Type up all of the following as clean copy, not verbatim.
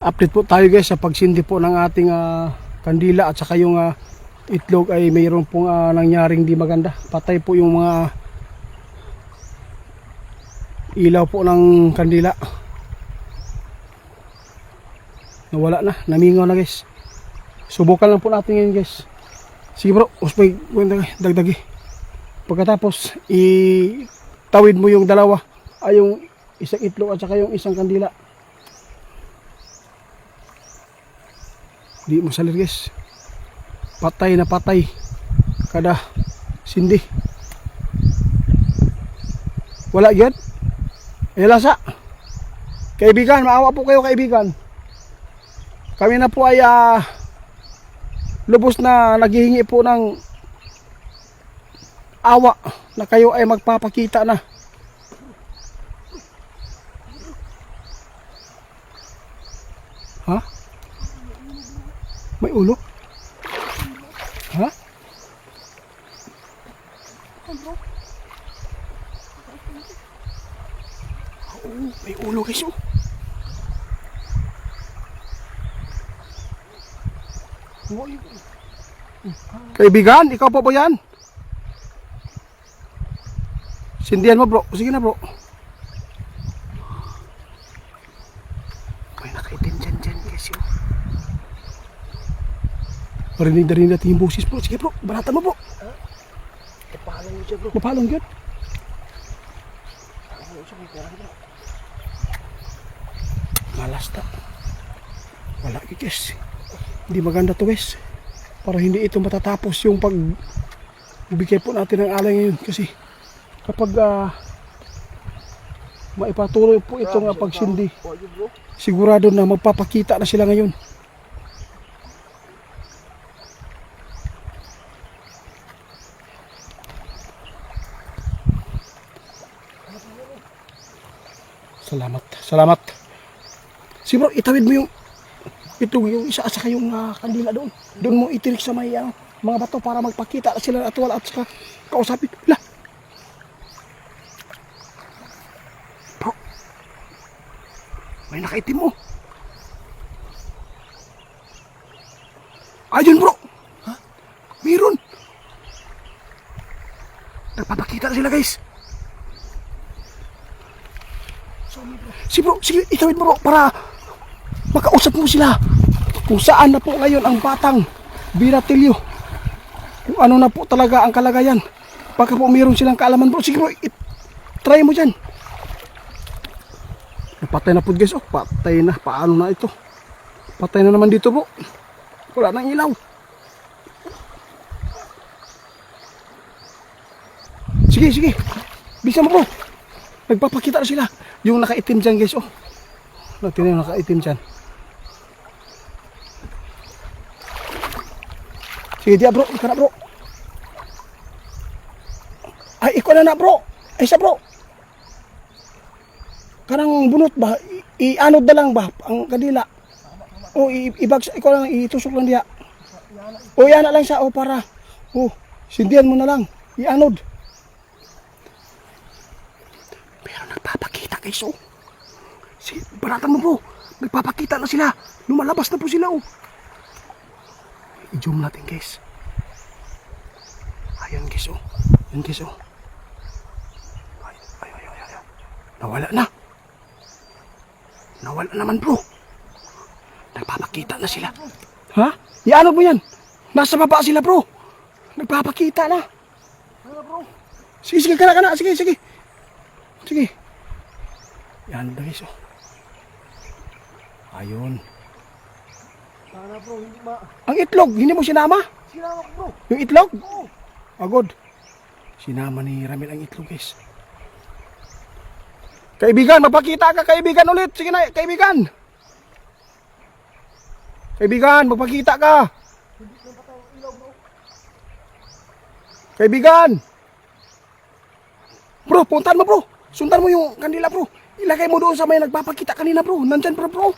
Update po tayo guys sa pagsindi po ng ating kandila at saka yung itlog ay mayroon pong nangyaring di maganda. Patay po yung mga ilaw po ng kandila. Nawala na, namingaw na guys. Subukan lang po natin ngayon guys. Sige bro, uspay, dagdagi. Pagkatapos itawid mo yung dalawa, ay yung isang itlog at saka yung isang kandila. Di masalir guys. Patay na patay kada sindi. Wala yun. Eh lasa. Kaibigan, maawa po kayo kaibigan. Kami na po ay lubos na naghihingi po ng awa na kayo ay magpapakita na. Ha? May ulo? Ha? Oo, may ulo guys oh. Kaibigan, ikaw pa ba yan? Sindihan mo bro, sige na bro. May nakaitin dyan guys yun. Marinig na rin natin yung busis bro. Sige bro, banatan mo bro. Mapalong yun siya bro. Mapalong yun. Malasta. Wala guys. Hindi maganda to guys. Para hindi ito matatapos yung pagbigay po natin ng alay ngayon. Kasi kapag maipatuloy po itong pagsindi, sigurado na magpapakita na sila ngayon. Salamat. Si bro, itawid mo yung isa at saka yung kandila doon. Doon mo itirik sa may mga bato para magpakita sila at wala at saka kausapin. Lah. Bro, may nakaitim mo. Ayun bro. Ha? Meron. Nagpapakita na sila guys. Si bro, sige, itawid mo bro para makausap mo sila kung saan na po ngayon ang batang binatilyo, kung ano na po talaga ang kalagayan. Baka po mayroon silang kaalaman bro. Sige bro, try mo dyan. Patay na po guys. Oh, patay na. Paano na ito? Patay na naman dito bro. Wala nang ilaw. Sige bisa mo bro. Nagpapakita na sila. Yung nakaitim dyan guys. Oh, natin yung nakaitim dyan. Sige dia bro, ikaw na bro. Ay, ikaw na bro. Ay sa bro. Kanang bunot ba? Ianod na lang ba ang kadila? O ibagsak, ikaw lang, itusok lang dia. O yan na lang siya, o para. O, sindihan mo na lang. Ianod. Pero nagpapakita guys, oh. Baratan mo bro. Nagpapakita na sila. Lumalabas na po sila, oh. I-zoom natin guys. Ayan guys oh. Ayan guys oh. Ay. Nawala na. Nawala naman bro. Nagpapakita na sila. Ha? Iano mo yan? Nasa baba sila bro. Nagpapakita na. Sige, kana. Sige. Yan guys oh. Ayun. Sana bro, hindi ma... Ang itlog, hindi mo sinama? Sinama ko bro. Yung itlog? Oo. Agod. Sinama ni Ramil ang itlog guys. Kaibigan, mapakita ka kaibigan ulit. Sige na, kaibigan. Kaibigan, magpakita ka. Hindi na patay ang ilaw bro. Kaibigan. Bro, puntahan mo bro. Sundan mo yung kandila bro. Ilagay mo doon sa may nagpapakita kanina bro. Nandyan bro.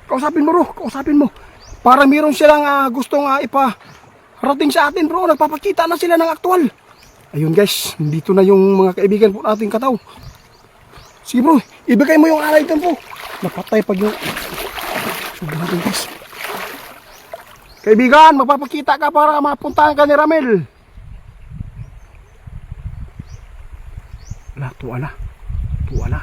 Kausapin mo. Parang meron silang gustong iparating sa atin bro. Nagpapakita na sila ng aktual. Ayun guys, dito na yung mga kaibigan po nating kataw. Sige bro, ibigay mo yung alay dyan po. Napatay pag yung Subukan natin guys. Kaibigan, magpapakita ka para mapuntahan ka ni Ramil. Wala, tuwa na. Tuwa na.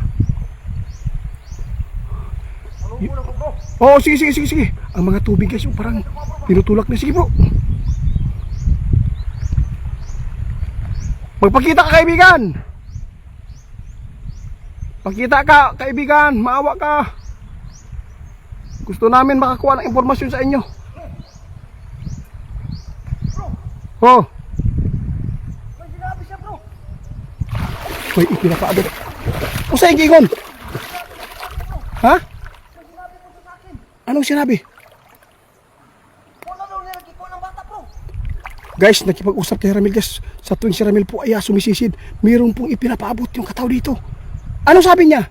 Ano muna ko bro? Oh, sige, sige, sige, sige. Ang mga tubig guys, oh, parang tinutulak na. Sige bro. Magpakita ka kaibigan. Pakita ka kaibigan, maawa ka. Gusto namin makakuha ng impormasyon sa inyo. Oh. May sinabi siya bro. May ipinapaabot. O sa'yo gingon? Ha? May sinabi mo sa akin. Anong sinabi? Wala daw niya nagkikuha ng bata bro. Guys, nakipag-usap kay Ramil guys. Sa tuwing si Ramil po ay sumisisid, mayroon pong ipinapaabot yung katao dito. Ano sabi niya?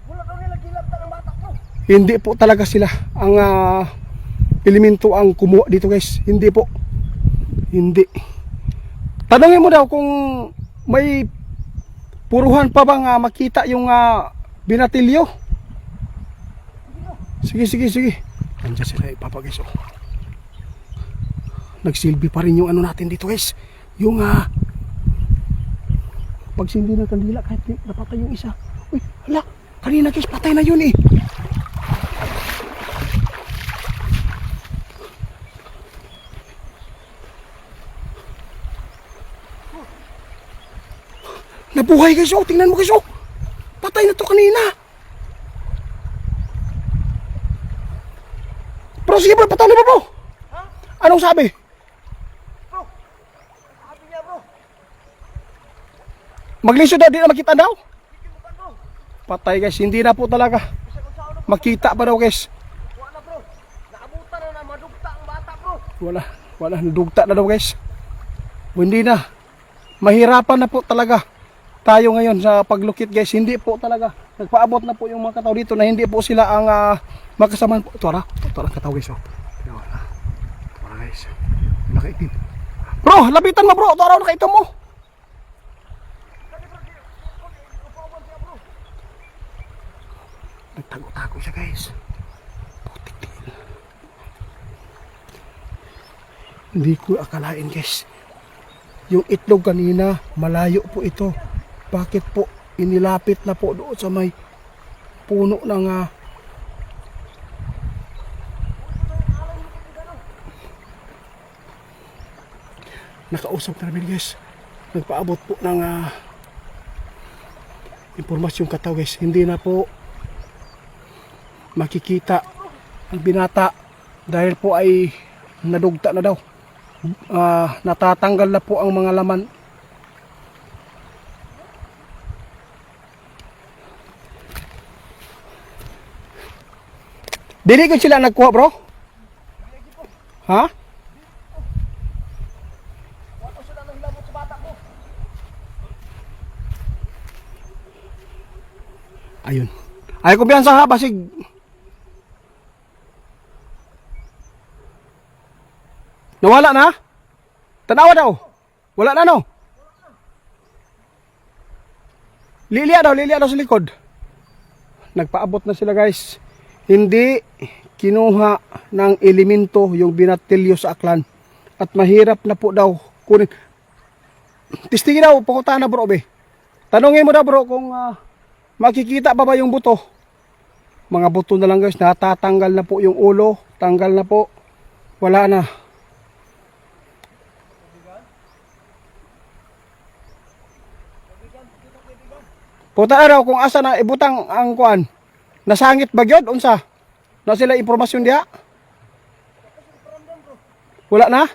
Wala daw niya nagkilabta ng bata bro. Hindi po talaga sila ang elemento ang kumuha dito guys. Hindi po. Hindi. Tanungin mo daw kung may puruhan pa bang makita yung binatilyo. Sige, sige, sige. Nandiyan sila ipapa guys. Oh. Nagsilbi pa rin yung ano natin dito guys. Yung pagsindi ng kandila kahit napatay yung isa. Uy, hala. Kanina guys, patay na yun eh. Nabuhay guys, oh. Tingnan mo guys, oh. Patay na to kanina. Bro, sige bro, patuloy mo bro. Ha? Anong sabi? Bro. Sabi niya bro. Maglisod daw, di na makita daw. Hindi mo kan bro. Patay guys, hindi na po talaga. Bisa kung saan na Makita pa daw guys. wala bro. Naabutan na madugta ang bata bro. Wala, nadugta na daw guys. Hindi na. Mahirapan na po talaga tayo ngayon sa paglukit guys. Hindi po talaga. Nagpaabot na po yung mga katao dito na hindi po sila ang magkasamaan po. Ito ang katao guys. Oh. Ito guys. Nakaitim. Bro, lapitan mo bro. Ito araw nakaitim mo. Nagtago-tago siya guys. Putik din. Hindi ko akalain guys. Yung itlog kanina, malayo po ito. Bakit po inilapit na po doon sa may puno ng nakausap namin guys. Nagpaabot po ng impormasyon katao guys. Hindi na po makikita ang binata dahil po ay nadugta na daw. Natatanggal na po ang mga laman. Dili ko sila nagkuha bro? Ha? Wala sila nang hilabot sa bata bro. Ayun. Ay kumpiyansa ha basig. Nawala na? Tanawa daw. Wala na no? Lilia daw sa likod. Nagpaabot na sila guys. Hindi kinuha ng elemento yung binatilyo sa aklan. At mahirap na po daw kunin. Tistingin daw, pakuta na bro be. Tanungin mo daw bro kung makikita pa ba yung buto. Mga buto na lang guys, natatanggal na po yung ulo. Tanggal na po. Wala na. Puta araw kung asa na ibutang ang kuan. Nasangit ba gyud unsa? Na sila impormasyon diha? Wala na?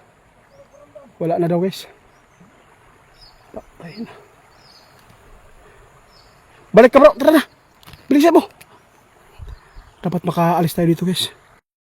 Wala na daw guys. Patay na. Balik ka bro, tara na. Bilisan mo. Dapat makaalis tayo dito guys.